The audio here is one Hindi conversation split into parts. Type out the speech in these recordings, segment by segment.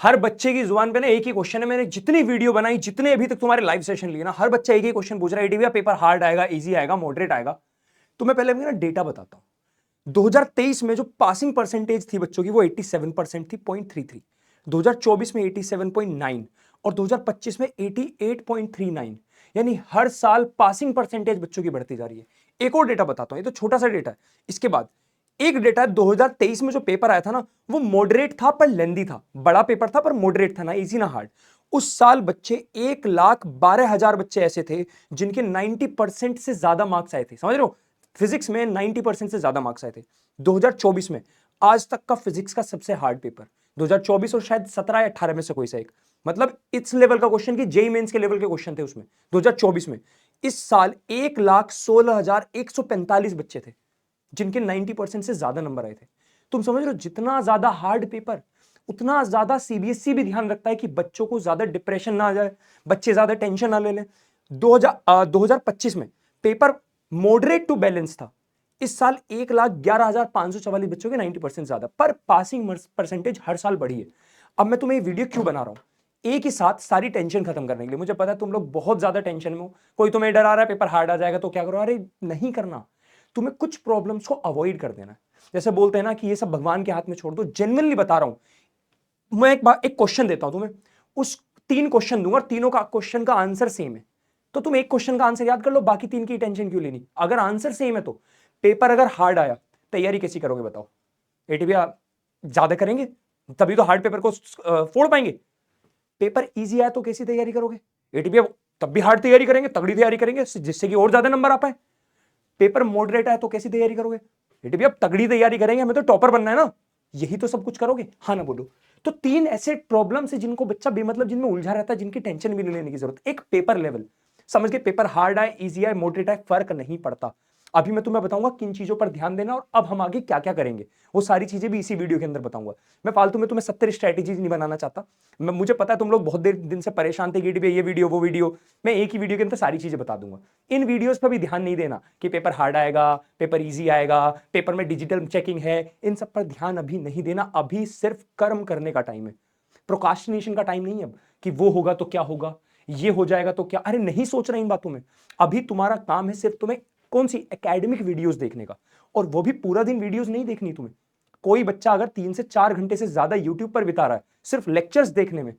हर बच्चे की जुबान पे ना एक ही क्वेश्चन है। मैंने जितनी वीडियो बनाई, जितने अभी तक तुम्हारे लाइव सेशन लिए ना, हर बच्चा एक ही क्वेश्चन पूछ रहा है, एटीवी पेपर हार्ड आएगा, इजी आएगा, मॉडरेट आएगा? तो मैं पहले ना डेटा बताता हूं। 2023 में जो पासिंग परसेंटेज थी बच्चों की वो 87% थी, 0.33। 2024 में 87.9 और 2025 में 88.39। यानी हर साल पासिंग परसेंटेज बच्चों की बढ़ती जा रही है। एक और डेटा बताता हूं, ये तो छोटा सा डेटा है। इसके बाद एक डेटा 2023 में जो पेपर आया था ना, वो मॉडरेट था पर लेंदी था। बड़ा पेपर था पर मॉडरेट था, ना इजी ना हार्ड। उस साल बच्चे 1,12,000 बच्चे ऐसे थे जिनके 90% से ज्यादा मार्क्स आए थे। समझ रहे हो? फिजिक्स में 90% से ज्यादा मार्क्स आए थे 2024 में। आज तक का फिजिक्स का सबसे हार्ड पेपर 2024 और शायद 17 या 18 में से कोई सा एक, मतलब इस लेवल का क्वेश्चन की जेई मेंस के लेवल के क्वेश्चन थे उसमें 2024 में। इस साल 1,16,145 बच्चे थे जिनके 90% से ज्यादा नंबर आए थे। तुम समझ रहे हो? जितना ज्यादा हार्ड पेपर, उतना ज्यादा सीबीएसई भी ध्यान रखता है कि बच्चों को ज्यादा डिप्रेशन ना आ जाए, बच्चे ज्यादा टेंशन ना ले लें। 2025 में पेपर मॉडरेट टू बैलेंस था। इस साल 1,11,544 बच्चों के 90% ज्यादा, पर पासिंग परसेंटेज हर साल बढ़ी है। अब मैं तुम्हें ये वीडियो क्यों बना रहा हूं? एक ही साथ सारी टेंशन खत्म करने के लिए। मुझे पता है तुम लोग बहुत ज्यादा टेंशन में हो। कोई तुम्हें डरा रहा है पेपर हार्ड आ जाएगा तो क्या करो? अरे नहीं करना। तुम्हें कुछ प्रॉब्लम्स को अवॉइड कर देना है। जैसे बोलते हैं ना कि ये सब भगवान के हाथ में छोड़ दो। जेन्युइनली बता रहा हूं। मैं एक क्वेश्चन देता हूं तुम्हें, उस 3 क्वेश्चन दूंगा, तीनों का क्वेश्चन का आंसर सेम है। तो तुम एक क्वेश्चन का आंसर याद कर लो, बाकी 3 की टेंशन क्यों लेनी? अगर आंसर सेम है तो पेपर अगर हार्ड आया, तैयारी कैसी करोगे बताओ? एटीवी ज्यादा करेंगे तभी तो हार्ड पेपर को फोड़ पाएंगे। पेपर इजी आया तो कैसी तैयारी करोगे? एटीवी तब भी हार्ड तैयारी करेंगे, तगड़ी तैयारी करेंगे जिससे कि और ज्यादा नंबर आ पाए। पेपर मॉडरेट है तो कैसी तैयारी करोगे? बेटे भी अब तगड़ी तैयारी करेंगे, हमें तो टॉपर बनना है ना। यही तो सब कुछ करोगे, हाँ ना बोलो? तो 3 ऐसे प्रॉब्लम्स है जिनको बच्चा बेमतलब जिनमें उलझा रहता है, जिनकी टेंशन भी नहीं लेने की जरूरत। एक पेपर लेवल समझ के, पेपर हार्ड आए, इजी आए, मॉडरेट आए, फर्क नहीं पड़ता। अभी मैं तुम्हें बताऊंगा किन चीजों पर ध्यान देना और अब हम आगे क्या क्या करेंगे। वो सारी चीजें भी इसी वीडियो के अंदर बताऊंगा। मैं फालतू में तुम्हें 70 स्ट्रैटेजीज नहीं बनाना चाहता। मुझे पता है तुम लोग बहुत देर दिन से परेशान थे कि ये वीडियो वो वीडियो। मैं एक ही वीडियो के अंदर सारी चीजें बता दूंगा। इन वीडियोस पर भी ध्यान नहीं देना कि पेपर हार्ड आएगा, पेपर इजी आएगा, पेपर में डिजिटल चेकिंग है। इन सब पर ध्यान अभी नहीं देना। अभी सिर्फ कर्म करने का टाइम है, प्रोकास्टिनेशन का टाइम नहीं है। अब कि वो होगा तो क्या होगा, ये हो जाएगा तो क्या, अरे नहीं सोच रहे इन बातों में। अभी तुम्हारा काम है सिर्फ तुम्हें कौन सी एकेडमिक वीडियोस देखने का, और वो भी पूरा दिन वीडियोस नहीं देखनी तुम्हें। कोई बच्चा अगर 3 से 4 घंटे से ज्यादा यूट्यूब पर बिता रहा है सिर्फ लेक्चर्स देखने में,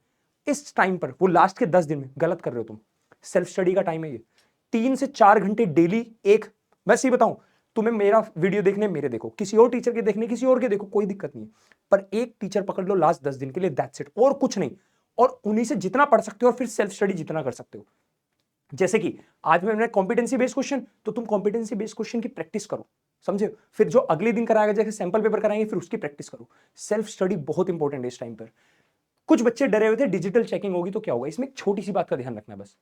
इस टाइम पर, वो लास्ट के 10 दिन में, गलत कर रहे हो तुम। सेल्फ स्टडी का टाइम है ये। 3 से 4 घंटे डेली। एक मैं सही बताऊं, तुम्हें मेरा वीडियो देखने मेरे देखो, किसी और टीचर के देखने किसी और के देखो, कोई दिक्कत नहीं है। पर एक टीचर पकड़ लो लास्ट 10 दिन के लिए, दैट्स इट, और कुछ नहीं। और उन्हीं से जितना पढ़ सकते हो और फिर सेल्फ स्टडी जितना कर सकते हो। जैसे कि आज मैंने कॉम्पिटेंसी बेस्ड क्वेश्चन, तो तुम कॉम्पिटेंसी बेस्ड क्वेश्चन की प्रैक्टिस करो, समझे? फिर जो अगले दिन कराएगा, जैसे सैंपल पेपर कराएंगे, फिर उसकी प्रैक्टिस करो। सेल्फ स्टडी बहुत इंपॉर्टेंट है इस टाइम पर। कुछ बच्चे डरे हुए थे डिजिटल चेकिंग होगी तो क्या होगा। इसमें एक छोटी सी बात का ध्यान रखना है बस,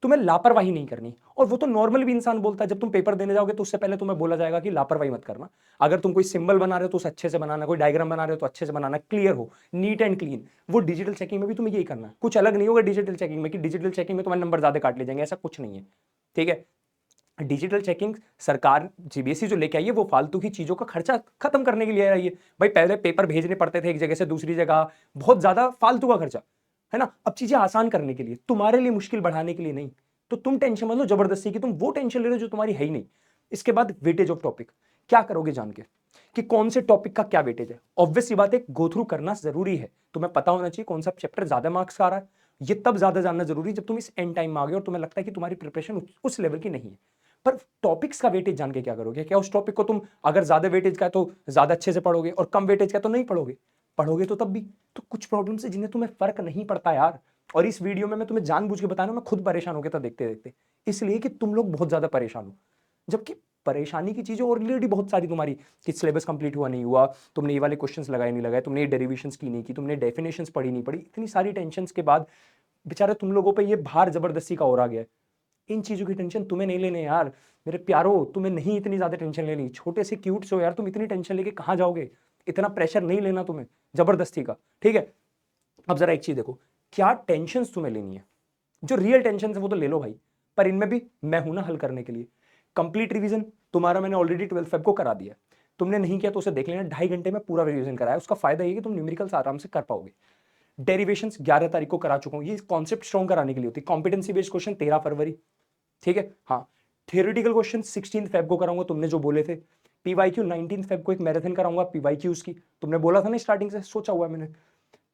तुम्हें लापरवाही नहीं करनी। और वो तो नॉर्मल भी इंसान बोलता है, जब तुम पेपर देने जाओगे तो उससे पहले तुम्हें बोला जाएगा कि लापरवाही मत करना। अगर तुम कोई सिंबल बना रहे हो तो उसे अच्छे से बनाना, कोई डायग्राम बना रहे हो तो अच्छे से बनाना, क्लियर हो, नीट एंड क्लीन। वो डिजिटल चेकिंग में भी तुम्हें यही करना है। कुछ अलग नहीं होगा डिजिटल चेकिंग में कि डिजिटल चेकिंग में तुम्हारे नंबर ज्यादा काट ले जाएंगे, ऐसा कुछ नहीं है। ठीक है? डिजिटल चेकिंग सरकार सीबीएसई जो लेके आई है वो फालतू की चीजों का खर्चा खत्म करने के लिए आई है। भाई पहले पेपर भेजने पड़ते थे एक जगह से दूसरी जगह, बहुत ज्यादा फालतू का खर्चा, है ना? अब चीजें आसान करने के लिए, तुम्हारे लिए मुश्किल बढ़ाने के लिए नहीं। तो तुम टेंशन मत लो जबरदस्ती की, तुम वो टेंशन ले रहे हो जो तुम्हारी है ही नहीं। इसके बाद वेटेज ऑफ टॉपिक क्या करोगे जान के, कि कौन से टॉपिक का क्या वेटेज है। ऑब्वियस सी बात है, गो थ्रू करना जरूरी है। तुम्हें पता होना चाहिए कौन सा चैप्टर ज्यादा मार्क्स का आ रहा है। ये तब ज्यादा जानना जरूरी है जब तुम इस एंड टाइम में आ गए और तुम्हें लगता है कि तुम्हारी प्रिपरेशन उस लेवल की नहीं है। पर टॉपिक्स का वेटेज जान के क्या करोगे? क्या उस टॉपिक को तुम अगर ज्यादा वेटेज का है तो ज्यादा अच्छे से पढ़ोगे और कम वेटेज का है तो नहीं पढ़ोगे? पढ़ोगे तो तब भी। तो कुछ प्रॉब्लम्स है जिन्हें तुम्हें फर्क नहीं पड़ता यार। और इस वीडियो में मैं तुम्हें जानबूझ के बता रहा हूं, मैं खुद परेशान हो गया था देखते देखते, इसलिए कि तुम लोग बहुत ज्यादा परेशान हो। जबकि परेशानी की चीजें ऑलरेडी बहुत सारी तुम्हारी, कि सिलेबस कंप्लीट हुआ नहीं हुआ, तुमने ये वाले क्वेश्चंस लगाए नहीं लगाए, तुमने ये डेरिवेशंस की नहीं की, तुमने डेफिनेशंस पढ़ी नहीं पढ़ी, इतनी सारी टेंशंस के बाद बेचारे तुम लोगों पे ये भार जबरदस्ती का और आ गया है। इन चीजों की टेंशन तुम्हें नहीं लेने यार, मेरे प्यारो, तुम्हें नहीं इतनी ज्यादा टेंशन लेनी। छोटे से क्यूट से हो यार, तुम इतनी टेंशन लेके कहां जाओगे? इतना प्रेशर नहीं लेना तुम्हें जबरदस्ती का, ठीक है? अब जरा एक चीज देखो, क्या टेंशन तुम्हें लेनी है, जो रियल टेंशन है वो तो ले लो भाई, पर इनमें भी मैं हूं ना हल करने के लिए। कंप्लीट रिवीजन तुम्हारा मैंने ऑलरेडी 12 फेब को करा दिया। तुमने नहीं किया तो उसे देख लेना, 2.5 घंटे में पूरा रिवीजन कराया। उसका फायदा ये कि तुम न्यूमेरिकल्स आराम से कर पाओगे। डेरिवेशंस 11 तारीख को करा चुका हूं, ये कॉन्सेप्ट स्ट्रॉन्ग कराने के लिए होती है। कॉम्पिटेंसी बेस्ड क्वेश्चन 13 फरवरी, ठीक है। हाँ, थियोरेटिकल क्वेश्चन 16 फेब को कराऊंगा, तुमने जो बोले थे। पीवाईक्यू 19 फेब को एक मैराथन कराऊंगा पीवाईक्यूज की, तुमने बोला था ना स्टार्टिंग से, सोचा हुआ है मैंने।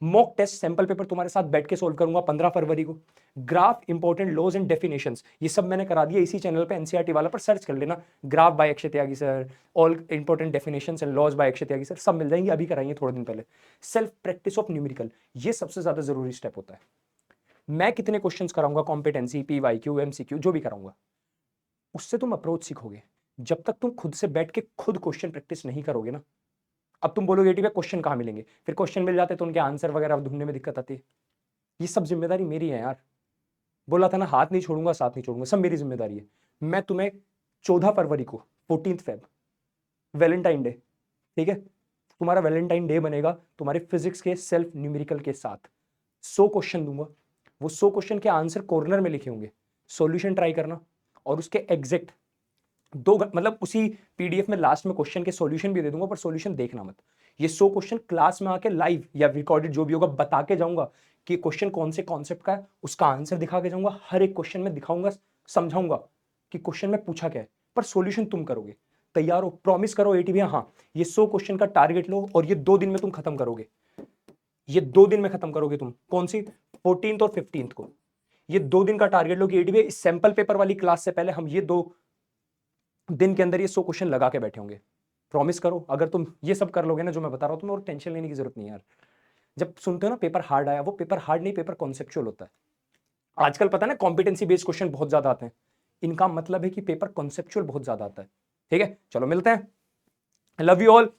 मॉक टेस्ट सैंपल पेपर तुम्हारे साथ बैठ के सोल्व करूंगा 15 फरवरी को। Graph important laws and definitions, ये सब मैंने करा दिया इसी चैनल पे, एनसीईआरटी वाला पर सर्च कर लेना, graph by Akshay Tyagi sir, all important definitions and laws by Akshay Tyagi sir, सब मिल जाएंगे, अभी कराइए थोड़े दिन पहले। सेल्फ प्रैक्टिस ऑफ न्यूमेरिकल, ये सबसे ज्यादा जरूरी स्टेप होता है। मैं कितने क्वेश्चंस कराऊंगा कॉम्पिटेंसी, पीवाईक्यू, एमसीक्यू, जो भी कराऊंगा, उससे तुम अप्रोच सीखोगे। जब तक तुम खुद से बैठ के खुद क्वेश्चन प्रैक्टिस नहीं करोगे ना, अब तुम बोलोगे एटी क्वेश्चन कहाँ मिलेंगे, फिर क्वेश्चन मिल जाते तो उनके आंसर वगैरह ढूंढने में दिक्कत आती है। ये सब जिम्मेदारी मेरी है यार, बोला था ना हाथ नहीं छोड़ूंगा साथ नहीं छोड़ूंगा, सब मेरी जिम्मेदारी है। मैं तुम्हें 14 फरवरी को 14 फेब वैलेंटाइन डे, ठीक है, तुम्हारा वैलेंटाइन डे बनेगा तुम्हारे फिजिक्स के सेल्फ न्यूमेरिकल के साथ। 100 क्वेश्चन दूंगा, वो 100 क्वेश्चन के आंसर कॉर्नर में लिखे होंगे, सॉल्यूशन ट्राई करना, और उसके एग्जैक्ट मतलब उसी पीडीएफ में लास्ट में क्वेश्चन के सॉल्यूशन भी दे दूंगा, पर सॉल्यूशन देखना मत। ये 100 क्वेश्चन क्लास में आके लाइव या रिकॉर्डेड जो भी होगा बता के जाऊंगा कि क्वेश्चन कौन से कॉन्सेप्ट का है, उसका आंसर दिखा के जाऊंगा, हर एक क्वेश्चन में दिखाऊंगा, समझाऊंगा कि क्वेश्चन में पूछा क्या है, पर सॉल्यूशन तुम करोगे। तैयार हो? प्रॉमिस करो एटी भैया, हाँ ये 100 क्वेश्चन का टारगेट लो और ये 2 दिन में तुम खत्म करोगे, ये 2 दिन में खत्म करोगे तुम। कौन सी? 14th और 15th को, ये 2 दिन का टारगेट लो कि एटी भैया इस सैंपल पेपर वाली क्लास से पहले हम ये 2 दिन के अंदर ये 100 क्वेश्चन लगा के बैठे होंगे। प्रॉमिस करो, अगर तुम ये सब कर लोगे ना जो मैं बता रहा हूं, तुम्हें और टेंशन लेने की जरूरत नहीं यार। जब सुनते हो ना पेपर हार्ड आया, वो पेपर हार्ड नहीं, पेपर कॉन्सेप्चुअल होता है। आजकल पता है ना कॉम्पिटेंसी बेस्ड क्वेश्चन बहुत ज्यादा आते हैं, इनका मतलब है कि पेपर कॉन्सेप्चुअल बहुत ज्यादा आता है। ठीक है, चलो मिलते हैं, लव यू ऑल।